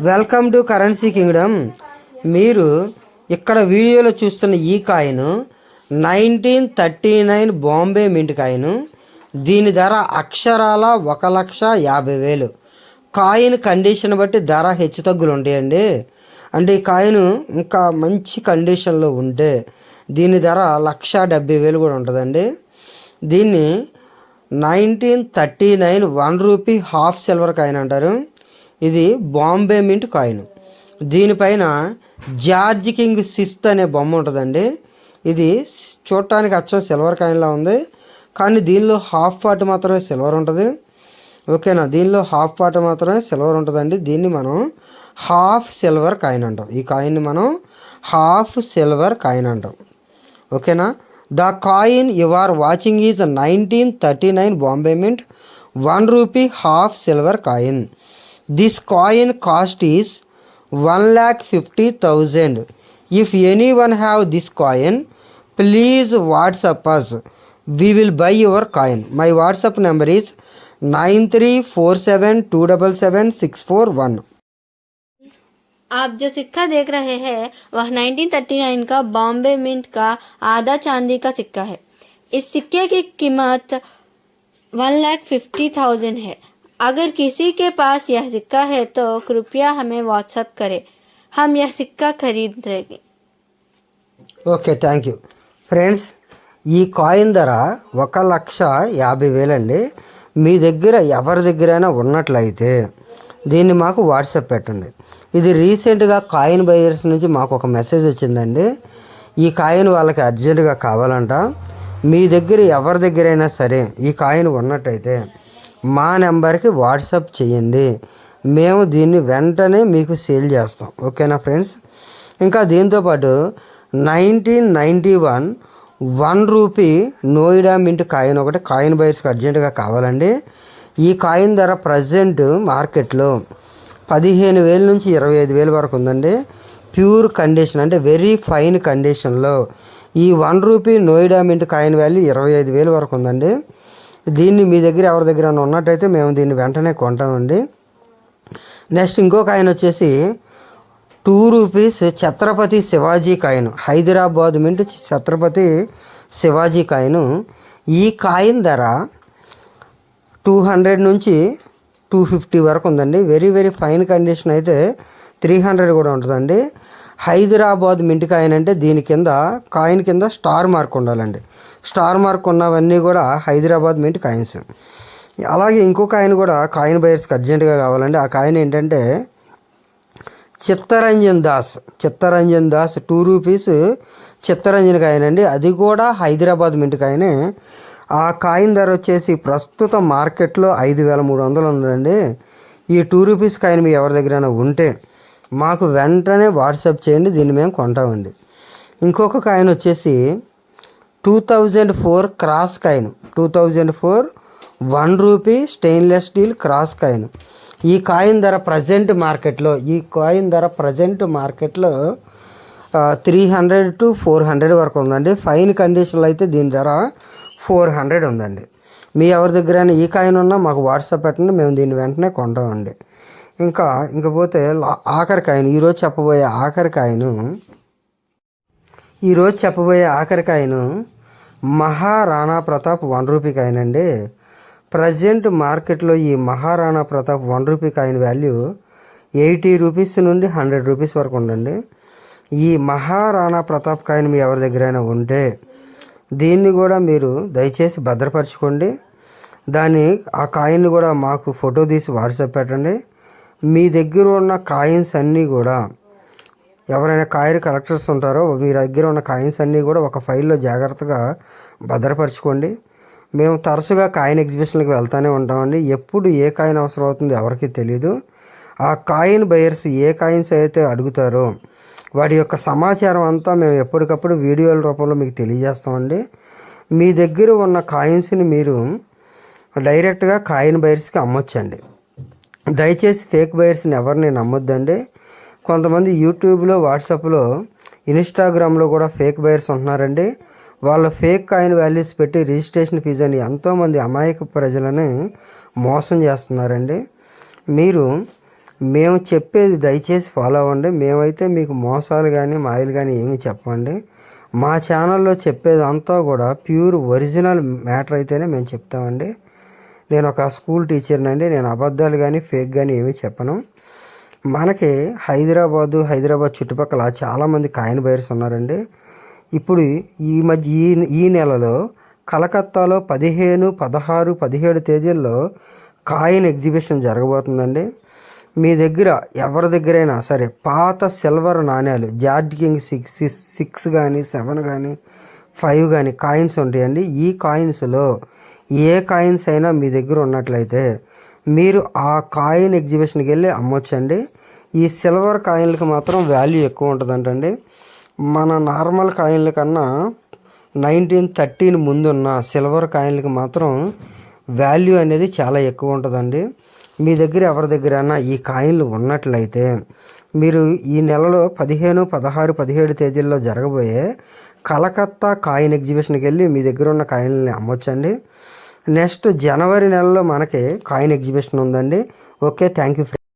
Welcome to currency Kingdom. మీరు ఇక్కడ వీడియోలో చూస్తున్న ఈ కాయిన్ 1939 బాంబే మింట్ కాయిన్. దీని ధర అక్షరాల 1,50,000. కాయిన్ కండిషన్ బట్టి ధర హెచ్చుతగ్గులు ఉంటాయండి. అంటే ఈ కాయిన్ ఇంకా మంచి కండిషన్లో ఉంటే దీని ధర 1,70,000 కూడా ఉంటుందండి. దీన్ని 1939 ₹1 హాఫ్ సిల్వర్ కాయిన్ అంటారు. ఇది బాంబే మింట్ కాయిన్. దీనిపైన జార్జ్ కింగ్ సిక్స్త్ అనే బొమ్మ ఉంటుందండి. ఇది చూడటానికి అచ్చం సిల్వర్ కాయిన్లా ఉంది, కానీ దీనిలో హాఫ్ పార్ట్ మాత్రమే సిల్వర్ ఉంటుంది. ఓకేనా, దీనిలో హాఫ్ పార్ట్ మాత్రమే సిల్వర్ ఉంటుందండి. దీన్ని మనం హాఫ్ సిల్వర్ కాయిన్ అంటాం. ఈ కాయిన్ని మనం హాఫ్ సిల్వర్ కాయిన్ అంటాం. ఓకేనా. The coin you are watching is 1939 Bombay mint ₹1 half silver coin. This coin cost is 1,50,000. If anyone have this coin, please WhatsApp us. We will buy your coin. My WhatsApp number is 9347277641. आप जो सिक्का देख रहे हैं वह 1939 का Bombay mint का आधा चांदी का सिक्का है। इस सिक्के की कीमत 1,50,000 है। अगर किसी के पास यह सिक्का है तो कृपया हमें व्हाट्सएप करें, हम यह सिक्का खरीद लेंगे। Okay, thank you friends. ఈ కాయిన్ ధర 1,50,000 అండి. మీ దగ్గర ఎవరి దగ్గరైనా ఉన్నట్లయితే దీన్ని మాకు వాట్సాప్ పెట్టండి. ఇది రీసెంట్గా కాయిన్ బయర్స్ నుంచి మాకు ఒక మెసేజ్ వచ్చిందండి. ఈ కాయిన్ వాళ్ళకి అర్జెంటుగా కావాలంట. మీ దగ్గర ఎవరి దగ్గరైనా సరే ఈ కాయిన్ ఉన్నట్టయితే మా నెంబర్కి వాట్సాప్ చేయండి. మేము దీన్ని వెంటనే మీకు సేల్ చేస్తాం. ఓకేనా ఫ్రెండ్స్. ఇంకా దీంతోపాటు 1991 ₹1 నోయిడా మింట్ కాయిన్ ఒకటి కాయిన్ బయర్స్కి అర్జెంటుగా కావాలండి. ఈ కాయిన్ ధర ప్రజెంట్ మార్కెట్లో 15,000 నుంచి 25,000 వరకు ఉందండి. ప్యూర్ కండిషన్ అంటే వెరీ ఫైన్ కండిషన్లో ఈ ₹1 నోయిడా మింట్ కాయిన్ వాల్యూ 25,000 వరకు ఉందండి. దీన్ని మీ దగ్గర ఎవరి దగ్గర ఉన్నట్టయితే మేము దీన్ని వెంటనే కొంటామండి. నెక్స్ట్ ఇంకో కాయిన్ వచ్చేసి ₹2 Chhatrapati Shivaji coin, Hyderabad mint Chhatrapati Shivaji coin. ఈ కాయిన్ ధర 200 నుంచి 250 వరకు ఉందండి. వెరీ వెరీ ఫైన్ కండిషన్ అయితే 300 కూడా ఉంటుందండి. హైదరాబాద్ మింట్ కాయిన్ అంటే దీని కింద కాయిన్ కింద స్టార్ మార్క్ ఉండాలండి. స్టార్ మార్క్ ఉన్నవన్నీ కూడా హైదరాబాద్ మింట్ కాయిన్స్. అలాగే ఇంకో కాయిన్ కూడా కాయిన్ బయర్స్కి అర్జెంటుగా కావాలండి. ఆ కాయిన్ ఏంటంటే చిత్తరంజన్ దాస్ ₹2 చిత్తరంజన్ కాయిన్ అండి. అది కూడా హైదరాబాద్ మింట్ కాయినే. ఆ కాయిన్ ధర వచ్చేసి ప్రస్తుతం మార్కెట్లో 5,300 ఉందండి. ఈ ₹2 కాయిన్ మీ ఎవరి దగ్గరైనా ఉంటే మాకు వెంటనే వాట్సాప్ చేయండి, దీన్ని మేము కొంటామండి. ఇంకొక కాయిన్ వచ్చేసి 2004 cross coin, 2004 ₹1 stainless steel cross coin. ఈ కాయిన్ ధర ప్రజెంట్ మార్కెట్లో 300 to 400 వరకు ఉందండి. ఫైన్ కండిషన్లో అయితే దీని ధర 400 ఉందండి. మీ ఎవరి దగ్గరైనా ఈ కాయిన్ ఉన్నా మాకు వాట్సాప్ పెట్టండి, మేము దీన్ని వెంటనే కొంటామండి. ఇంకపోతే ఆఖరి కాయిన్, ఈరోజు చెప్పబోయే ఆఖరి కాయిన్ మహారాణా ప్రతాప్ ₹1 కాయిన్ అండి. ప్రజెంట్ మార్కెట్లో ఈ మహారాణా ప్రతాప్ ₹1 కాయిన్ వాల్యూ ₹80 నుండి ₹100 వరకు ఉందండి. ఈ మహారాణా ప్రతాప్ కాయిన్ మీ ఎవరి దగ్గరైనా ఉంటే దీన్ని కూడా మీరు దయచేసి భద్రపరచుకోండి. ఆ కాయిన్ కూడా మాకు ఫోటో తీసి వాట్సాప్ పెట్టండి. మీ దగ్గర ఉన్న కాయిన్స్ అన్నీ కూడా ఎవరైనా కాయిన్ కలెక్టర్స్ ఉంటారో మీ దగ్గర ఉన్న కాయిన్స్ అన్నీ కూడా ఒక ఫైల్లో జాగ్రత్తగా భద్రపరచుకోండి. మేము తరచుగా కాయిన్ ఎగ్జిబిషన్లకు వెళ్తూనే ఉంటామండి. ఎప్పుడు ఏ కాయిన్ అవసరం అవుతుందో ఎవరికీ తెలియదు. ఆ కాయిన్ బయర్స్ ఏ కాయిన్స్ అయితే అడుగుతారో వాటి యొక్క సమాచారం అంతా మేము ఎప్పటికప్పుడు వీడియోల రూపంలో మీకు తెలియజేస్తామండి. మీ దగ్గర ఉన్న కాయిన్స్ని మీరు డైరెక్ట్గా కాయిన్ బయర్స్కి అమ్మొచ్చండి. దయచేసి ఫేక్ బయర్స్ని ఎవరిని నమ్మొద్దండి. కొంతమంది యూట్యూబ్లో, వాట్సాప్లో, ఇన్స్టాగ్రామ్లో కూడా ఫేక్ బయర్స్ ఉంటున్నారండి. వాళ్ళ ఫేక్ కాయిన్ వాల్యూస్ పెట్టి రిజిస్ట్రేషన్ ఫీజు అని ఎంతోమంది అమాయక ప్రజలని మోసం చేస్తున్నారండి. మీరు మేము చెప్పేది దయచేసి ఫాలో అవ్వండి. మేమైతే మీకు మోసాలు కానీ మాయలు కానీ ఏమీ చెప్పండి. మా ఛానల్లో చెప్పేది అంతా కూడా ప్యూర్ ఒరిజినల్ మ్యాటర్ అయితేనే మేము చెప్తామండి. నేను ఒక స్కూల్ టీచర్నండి. నేను అబద్ధాలు కానీ ఫేక్ కానీ ఏమీ చెప్పను. మనకి హైదరాబాద్ చుట్టుపక్కల చాలామంది కాయిన్ బయర్స్ ఉన్నారండి. ఇప్పుడు ఈ మధ్య ఈ నెలలో కలకత్తాలో 15, 16, 17 తేదీల్లో కాయిన్ ఎగ్జిబిషన్ జరగబోతుందండి. మీ దగ్గర ఎవరి దగ్గరైనా సరే పాత సిల్వర్ నాణ్యాలు జార్జ్ కింగ్ 6 కానీ 7 కానీ 5 కానీ కాయిన్స్ ఉంటాయండి. ఈ కాయిన్స్లో ఏ కాయిన్స్ అయినా మీ దగ్గర ఉన్నట్లయితే మీరు ఆ కాయిన్ ఎగ్జిబిషన్కి వెళ్ళి అమ్మొచ్చండి. ఈ సిల్వర్ కాయిన్లకి మాత్రం వాల్యూ ఎక్కువ ఉంటుందంటండి. మన నార్మల్ కాయిన్ల కన్నా 1913 ముందున్న సిల్వర్ కాయిన్లకి మాత్రం వాల్యూ అనేది చాలా ఎక్కువ ఉంటుందండి. మీ దగ్గర ఎవరి దగ్గరైనా ఈ కాయిన్లు ఉన్నట్లయితే మీరు ఈ నెలలో 15, 16, 17 తేదీల్లో జరగబోయే కలకత్తా కాయిన్ ఎగ్జిబిషన్కి వెళ్ళి మీ దగ్గర ఉన్న కాయిన్లని అమ్మొచ్చండి. నెక్స్ట్ జనవరి నెలలో మనకి కాయిన్ ఎగ్జిబిషన్ ఉందండి. Okay, thank you.